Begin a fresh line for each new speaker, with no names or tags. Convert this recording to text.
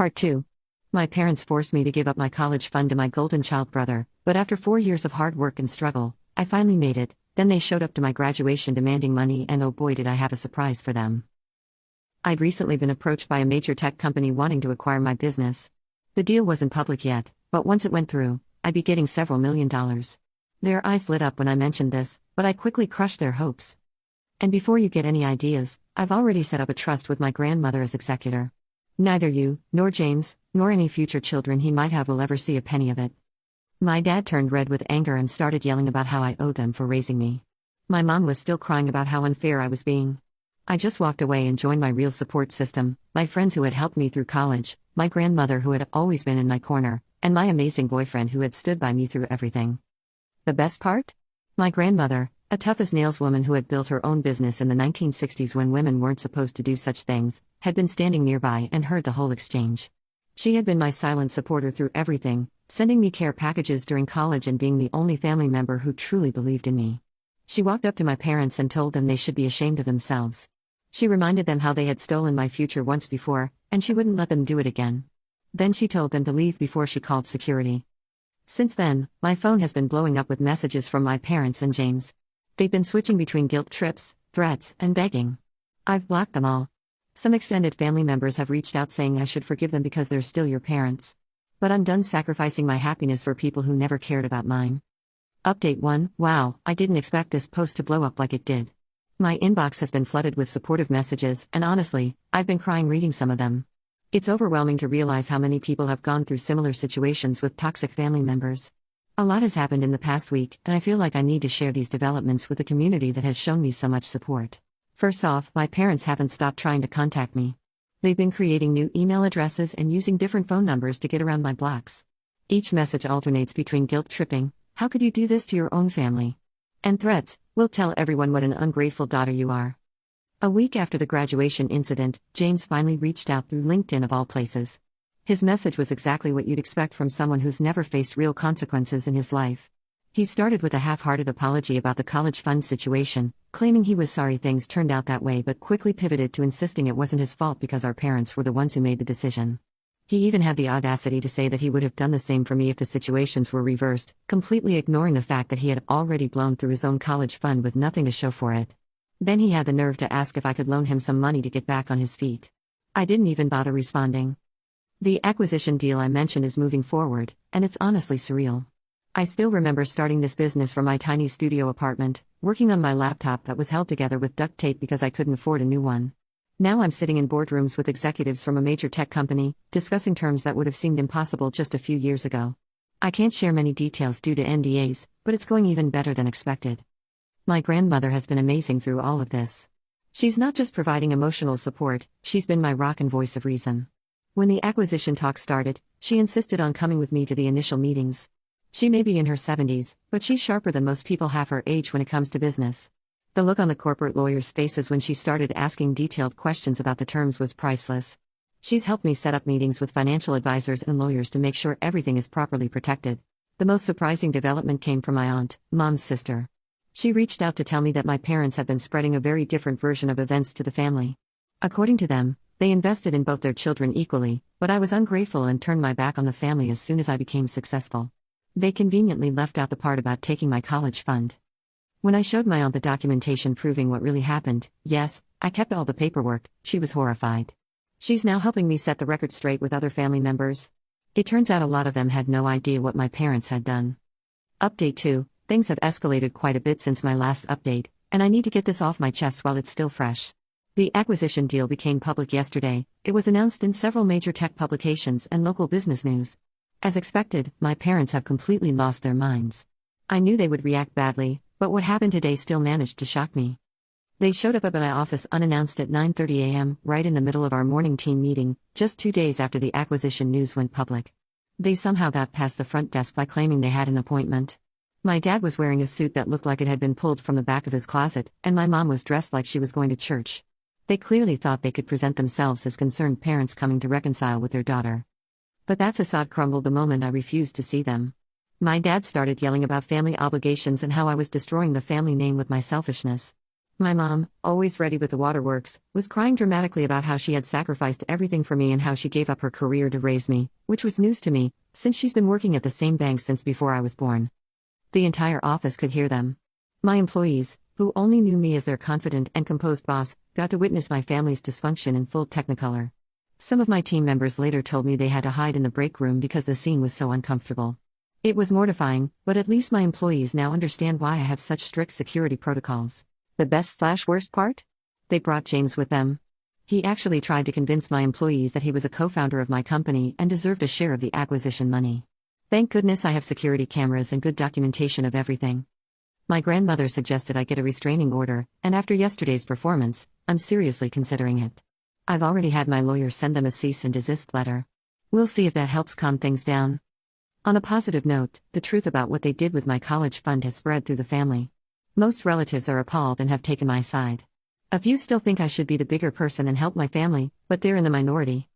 Part 2. My parents forced me to give up my college fund to my golden child brother, but after 4 years of hard work and struggle, I finally made it. Then they showed up to my graduation demanding money, and oh boy did I have a surprise for them. I'd recently been approached by a major tech company wanting to acquire my business. The deal wasn't public yet, but once it went through, I'd be getting several $1,000,000. Their eyes lit up when I mentioned this, but I quickly crushed their hopes. And before you get any ideas, I've already set up a trust with my grandmother as executor. Neither you, nor James, nor any future children he might have will ever see a penny of it. My dad turned red with anger and started yelling about how I owed them for raising me. My mom was still crying about how unfair I was being. I just walked away and joined my real support system, my friends who had helped me through college, my grandmother who had always been in my corner, and my amazing boyfriend who had stood by me through everything. The best part? My grandmother, a tough-as-nails woman who had built her own business in the 1960s when women weren't supposed to do such things, had been standing nearby and heard the whole exchange. She had been my silent supporter through everything, sending me care packages during college and being the only family member who truly believed in me. She walked up to my parents and told them they should be ashamed of themselves. She reminded them how they had stolen my future once before, and she wouldn't let them do it again. Then she told them to leave before she called security. Since then, my phone has been blowing up with messages from my parents and James. They've been switching between guilt trips, threats, and begging. I've blocked them all. Some extended family members have reached out saying I should forgive them because they're still your parents. But I'm done sacrificing my happiness for people who never cared about mine. Update 1. Wow, I didn't expect this post to blow up like it did. My inbox has been flooded with supportive messages, and honestly, I've been crying reading some of them. It's overwhelming to realize how many people have gone through similar situations with toxic family members. A lot has happened in the past week, and I feel like I need to share these developments with the community that has shown me so much support. First off, my parents haven't stopped trying to contact me. They've been creating new email addresses and using different phone numbers to get around my blocks. Each message alternates between guilt tripping, "How could you do this to your own family?" and threats, "We'll tell everyone what an ungrateful daughter you are." A week after the graduation incident, James finally reached out through LinkedIn of all places. His message was exactly what you'd expect from someone who's never faced real consequences in his life. He started with a half-hearted apology about the college fund situation, claiming he was sorry things turned out that way, but quickly pivoted to insisting it wasn't his fault because our parents were the ones who made the decision. He even had the audacity to say that he would have done the same for me if the situations were reversed, completely ignoring the fact that he had already blown through his own college fund with nothing to show for it. Then he had the nerve to ask if I could loan him some money to get back on his feet. I didn't even bother responding. The acquisition deal I mentioned is moving forward, and it's honestly surreal. I still remember starting this business from my tiny studio apartment, working on my laptop that was held together with duct tape because I couldn't afford a new one. Now I'm sitting in boardrooms with executives from a major tech company, discussing terms that would have seemed impossible just a few years ago. I can't share many details due to NDAs, but it's going even better than expected. My grandmother has been amazing through all of this. She's not just providing emotional support, she's been my rock and voice of reason. When the acquisition talks started, she insisted on coming with me to the initial meetings. She may be in her 70s, but she's sharper than most people half her age when it comes to business. The look on the corporate lawyers' faces when she started asking detailed questions about the terms was priceless. She's helped me set up meetings with financial advisors and lawyers to make sure everything is properly protected. The most surprising development came from my aunt, Mom's sister. She reached out to tell me that my parents have been spreading a very different version of events to the family. According to them, they invested in both their children equally, but I was ungrateful and turned my back on the family as soon as I became successful. They conveniently left out the part about taking my college fund. When I showed my aunt the documentation proving what really happened, yes, I kept all the paperwork, she was horrified. She's now helping me set the record straight with other family members. It turns out a lot of them had no idea what my parents had done. Update 2. Things have escalated quite a bit since my last update, and I need to get this off my chest while it's still fresh. The acquisition deal became public yesterday. It was announced in several major tech publications and local business news. As expected, my parents have completely lost their minds. I knew they would react badly, but what happened today still managed to shock me. They showed up at my office unannounced at 9:30 a.m., right in the middle of our morning team meeting, just 2 days after the acquisition news went public. They somehow got past the front desk by claiming they had an appointment. My dad was wearing a suit that looked like it had been pulled from the back of his closet, and my mom was dressed like she was going to church. They clearly thought they could present themselves as concerned parents coming to reconcile with their daughter. But that facade crumbled the moment I refused to see them. My dad started yelling about family obligations and how I was destroying the family name with my selfishness. My mom, always ready with the waterworks, was crying dramatically about how she had sacrificed everything for me and how she gave up her career to raise me, which was news to me, since she's been working at the same bank since before I was born. The entire office could hear them. My employees, who only knew me as their confident and composed boss, got to witness my family's dysfunction in full technicolor. Some of my team members later told me they had to hide in the break room because the scene was so uncomfortable. It was mortifying, but at least my employees now understand why I have such strict security protocols. The best/worst part? They brought James with them. He actually tried to convince my employees that he was a co-founder of my company and deserved a share of the acquisition money. Thank goodness I have security cameras and good documentation of everything. My grandmother suggested I get a restraining order, and after yesterday's performance, I'm seriously considering it. I've already had my lawyer send them a cease and desist letter. We'll see if that helps calm things down. On a positive note, the truth about what they did with my college fund has spread through the family. Most relatives are appalled and have taken my side. A few still think I should be the bigger person and help my family, but they're in the minority.